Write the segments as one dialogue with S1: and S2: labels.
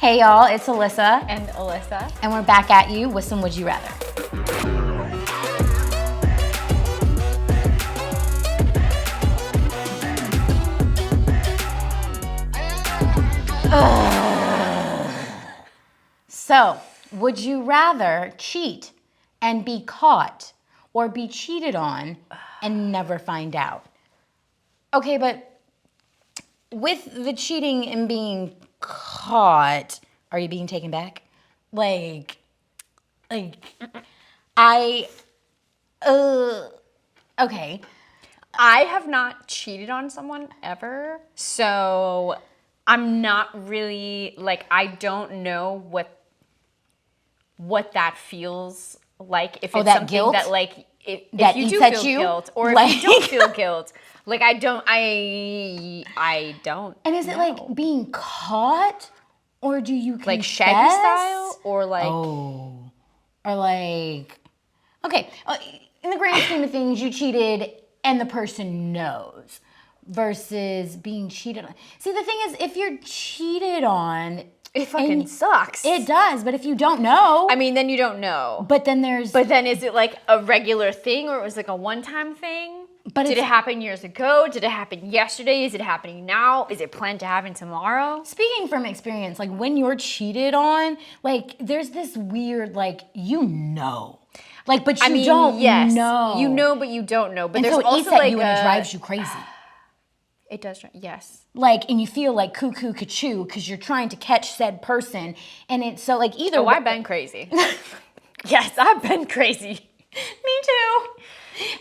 S1: Hey y'all, it's Alyssa.
S2: And Alyssa.
S1: And we're back at you with some Would You Rather. So, would you rather cheat and be caught or be cheated on and never find out? Okay, but with the cheating and being caught, are you being taken back? Okay.
S2: I have not cheated on someone ever, so I'm not really, I don't know what that feels like. If it's
S1: that
S2: something
S1: guilt?
S2: that, if
S1: That
S2: you
S1: eats
S2: do
S1: at
S2: feel
S1: you?
S2: guilt, or if you don't feel guilt. I don't
S1: And is it
S2: know.
S1: being caught, or do you confess?
S2: Shaggy style, or
S1: okay, in the grand scheme of things, you cheated and the person knows versus being cheated on. See, the thing is, if you're cheated on,
S2: it fucking sucks.
S1: It does, but if you don't know,
S2: I mean, then you don't know.
S1: But then is
S2: it a regular thing, or it was a one-time thing?
S1: But
S2: did it happen years ago? Did it happen yesterday? Is it happening now? Is it planned to happen tomorrow?
S1: Speaking from experience, when you're cheated on, there's this weird, but you don't know.
S2: You know, but you don't know. But
S1: and
S2: there's
S1: so it
S2: also
S1: eats at you and it drives you crazy.
S2: It does, yes.
S1: And you feel like cuckoo cuckoo because you're trying to catch said person, and it's so either.
S2: Oh, I've been crazy. Yes, I've been crazy.
S1: Me too.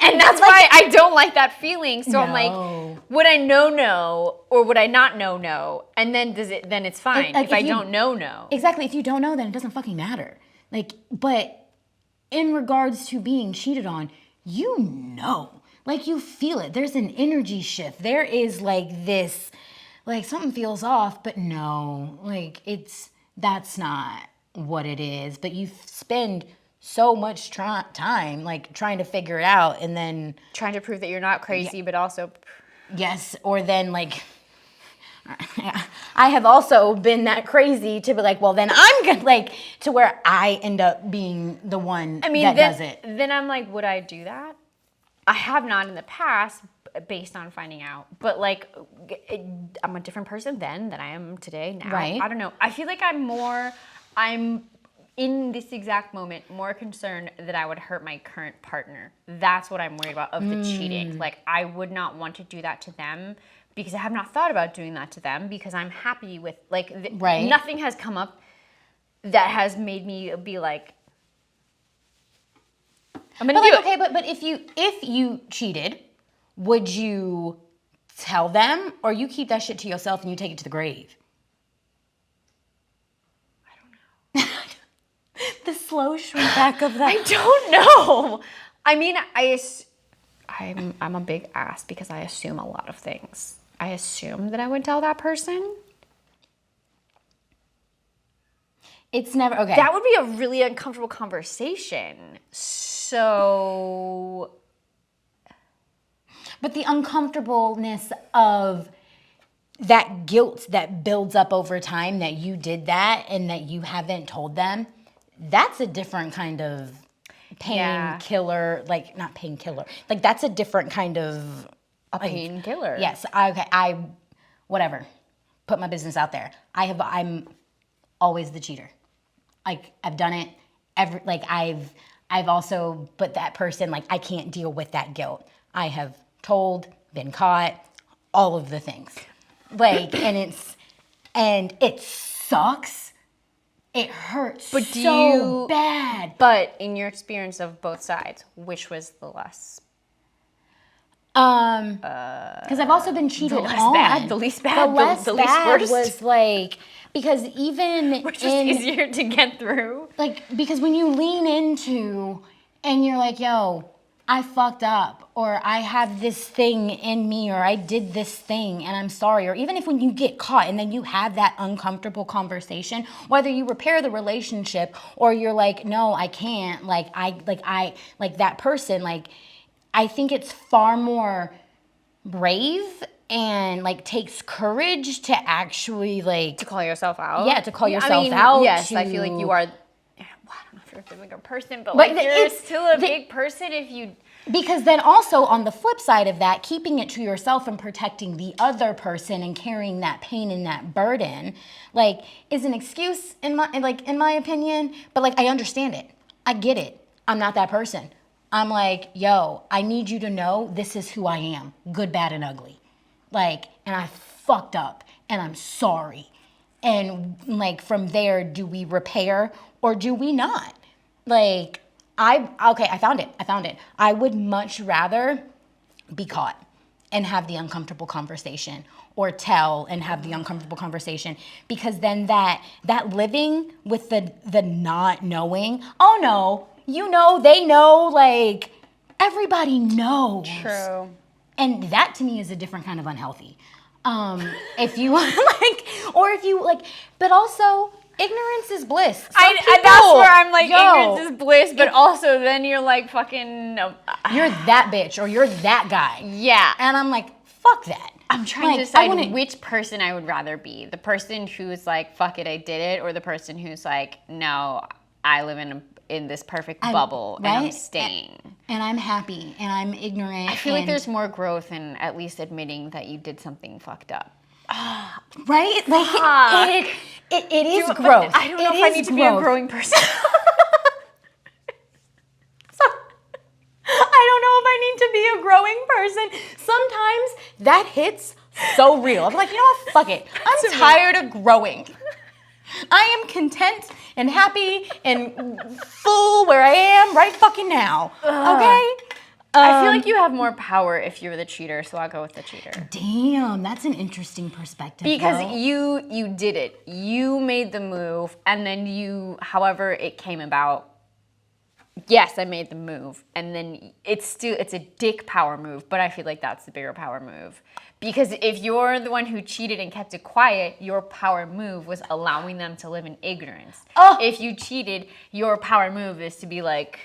S2: And that's why I don't like that feeling. So
S1: No.
S2: I'm would I know, or would I not know? And then then it's fine. If I don't know.
S1: Exactly. If you don't know, then it doesn't fucking matter. But in regards to being cheated on, you know. You feel it. There's an energy shift. There is this, something feels off, but no, that's not what it is. But you spend so much time, trying to figure it out, and then
S2: trying to prove that you're not crazy, but also.
S1: Yes, or then I have also been that crazy to be well, then I'm gonna to where I end up being the one that does it.
S2: Then I'm would I do that? I have not in the past, based on finding out. But I'm a different person then than I am today. Now,
S1: right?
S2: I don't know. I feel like I'm in this exact moment more concerned that I would hurt my current partner. That's what I'm worried about of the cheating. I would not want to do that to them because I have not thought about doing that to them because I'm happy with
S1: right.
S2: Nothing has come up that has made me be I'm gonna do it.
S1: Okay, but if you cheated, would you tell them, or you keep that shit to yourself and you take it to the grave?
S2: I don't know.
S1: The slow shrink back of that.
S2: I don't know. I mean, I'm a big ass because I assume a lot of things. I assume that I would tell that person.
S1: It's never okay.
S2: That would be a really uncomfortable conversation. So,
S1: but the uncomfortableness of that guilt that builds up over time that you did that and that you haven't told them, that's a different kind of painkiller. Not painkiller. That's a different kind of
S2: a painkiller.
S1: Yes. I whatever. Put my business out there. I'm always the cheater. I've done it. I've also, but that person, I can't deal with that guilt. I have told, been caught, all of the things. And it sucks. It hurts so bad.
S2: But in your experience of both sides, which was the less?
S1: Because I've also been cheated
S2: the less
S1: on.
S2: Bad, the least bad, the least worst.
S1: Was because even
S2: which is easier to get through.
S1: Because when you lean into and you're yo, I fucked up, or I have this thing in me, or I did this thing and I'm sorry, or even if when you get caught and then you have that uncomfortable conversation, whether you repair the relationship or you're no, I can't, that person, I think it's far more brave and like takes courage to actually like
S2: To call yourself out.
S1: Yeah, to call yourself out.
S2: Yes, I feel like you are. Well, I don't know if you're a bigger person, but like you're still a big person if you.
S1: Because then also on the flip side of that, keeping it to yourself and protecting the other person and carrying that pain and that burden, like, is an excuse in my opinion. But like, I understand it. I get it. I'm not that person. I'm like, yo, I need you to know this is who I am, good, bad, and ugly. Like, and I fucked up, and I'm sorry. And like from there, do we repair or do we not? Like, I found it. I would much rather be caught and have the uncomfortable conversation, or tell and have the uncomfortable conversation, because then that living with the not knowing, oh no, you know, they know, like everybody knows.
S2: True.
S1: And that to me is a different kind of unhealthy. If you like, or if you like, but also ignorance is bliss.
S2: That's where I'm like, ignorance is bliss, but also then you're like fucking.
S1: You're that bitch or you're that guy.
S2: Yeah.
S1: And I'm like, fuck that.
S2: I'm trying to decide which person I would rather be. The person who's like, fuck it, I did it, or the person who's like, no, I live in this perfect bubble and I'm staying. And I'm happy and I'm ignorant. I feel like there's more growth in at least admitting that you did something fucked up.
S1: Right? Like it is growth.
S2: I don't know if I need to be a growing person.
S1: I don't know if I need to be a growing person. Sometimes that hits so real. I'm like, you know what? Fuck it. I'm tired of growing. I am content and happy and full where I am right fucking now. Okay?
S2: I feel like you have more power if you're the cheater, so I'll go with the cheater.
S1: Damn, that's an interesting perspective.
S2: Because you did it. You made the move, and then however it came about, yes, I made the move, and then it's a dick power move, but I feel like that's the bigger power move. Because if you're the one who cheated and kept it quiet, your power move was allowing them to live in ignorance.
S1: Oh.
S2: If you cheated, your power move is to be like,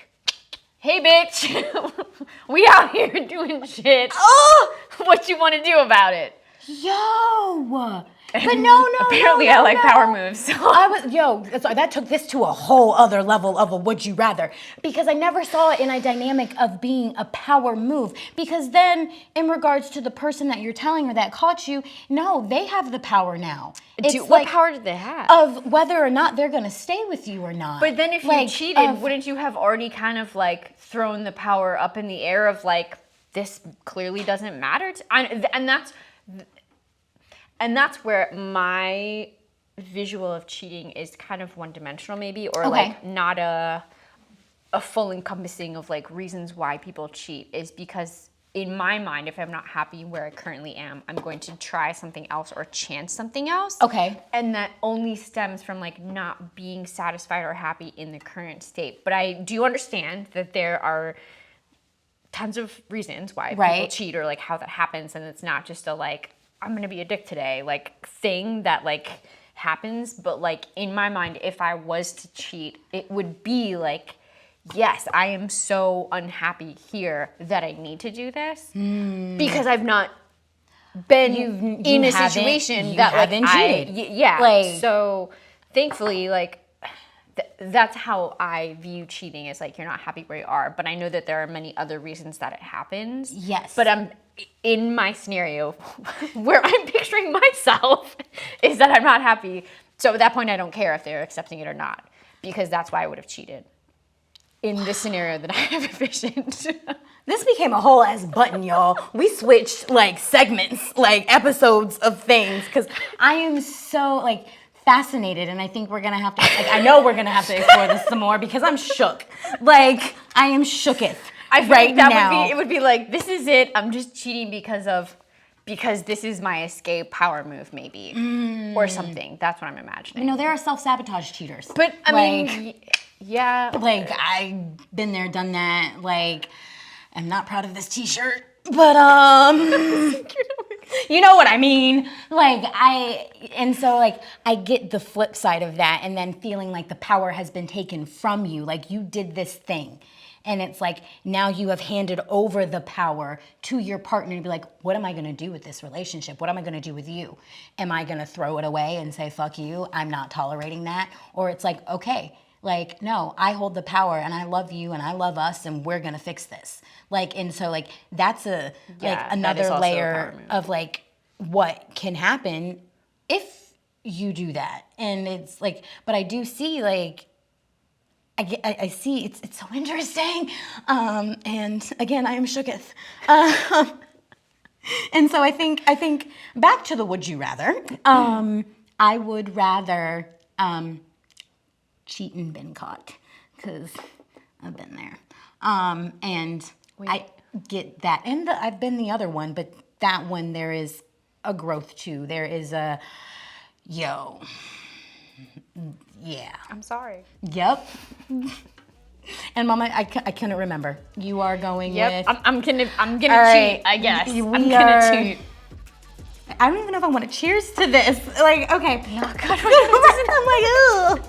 S2: hey bitch, we out here doing shit.
S1: Oh!
S2: What you want to do about it?
S1: Yo! But no.
S2: Apparently, I like power moves. So.
S1: That took this to a whole other level of a would you rather, because I never saw it in a dynamic of being a power move. Because then, in regards to the person that you're telling or that caught you, no, they have the power now.
S2: What power did they have?
S1: Of whether or not they're gonna stay with you or not.
S2: But then, if you cheated, wouldn't you have already kind of like thrown the power up in the air of like, this clearly doesn't matter and that's where my visual of cheating is kind of one-dimensional maybe, or like not a full encompassing of like reasons why people cheat, is because in my mind, if I'm not happy where I currently am, I'm going to try something else or chance something else.
S1: Okay.
S2: And that only stems from like not being satisfied or happy in the current state. But I do understand that there are tons of reasons why people cheat, or like how that happens, and it's not just a like, I'm gonna be a dick today, like thing that like happens. But like in my mind, if I was to cheat, it would be like, yes, I am so unhappy here that I need to do this because I've not been in a situation that like cheated. So thankfully, like that's how I view cheating, is like, you're not happy where you are, but I know that there are many other reasons that it happens.
S1: Yes.
S2: But I'm in my scenario where I'm picturing myself is that I'm not happy. So at that point, I don't care if they're accepting it or not, because that's why I would have cheated in this scenario that I have envisioned.
S1: This became a whole ass button, y'all. We switched like segments, like episodes of things, because I am so like fascinated, and I think we're gonna have to, like, I know we're gonna have to explore this some more, because I'm shook. Like, I am shooketh.
S2: I feel like that would be like, this is it. I'm just cheating because this is my escape power move, maybe, or something. That's what I'm imagining.
S1: You know, there are self-sabotage cheaters.
S2: But I mean, yeah.
S1: Like, I've been there, done that. Like, I'm not proud of this T-shirt, but you know what I mean. Like, I get the flip side of that, and then feeling like the power has been taken from you. Like, you did this thing. And it's like, now you have handed over the power to your partner to be like, what am I gonna do with this relationship? What am I gonna do with you? Am I gonna throw it away and say, fuck you, I'm not tolerating that? Or it's like, okay, like, no, I hold the power and I love you and I love us and we're gonna fix this. Like, and so like, that's another layer of like what can happen if you do that. And it's like, but I do see like, I see it's so interesting. And again, I am shooketh. And so I think back to the would you rather. I would rather cheat and been caught, because I've been there. And I get that. And I've been the other one, but that one there is a growth too. There is a yeah.
S2: I'm sorry.
S1: Yep. And Mama, I couldn't remember. You are going with.
S2: I'm gonna
S1: right.
S2: cheat. I guess
S1: We
S2: I'm gonna cheat.
S1: I don't even know if I want to cheers to this. Like, okay.
S2: Oh God,
S1: I'm like, ugh.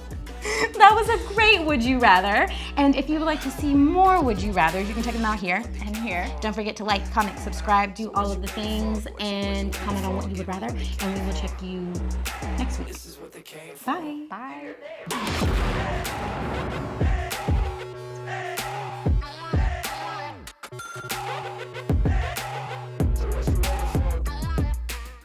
S1: That was a great Would You Rather. And if you would like to see more Would You Rathers, you can check them out here
S2: and here.
S1: Don't forget to like, comment, subscribe, do all of the things, and comment on what you would rather. And we will check you next week. Bye.
S2: Bye.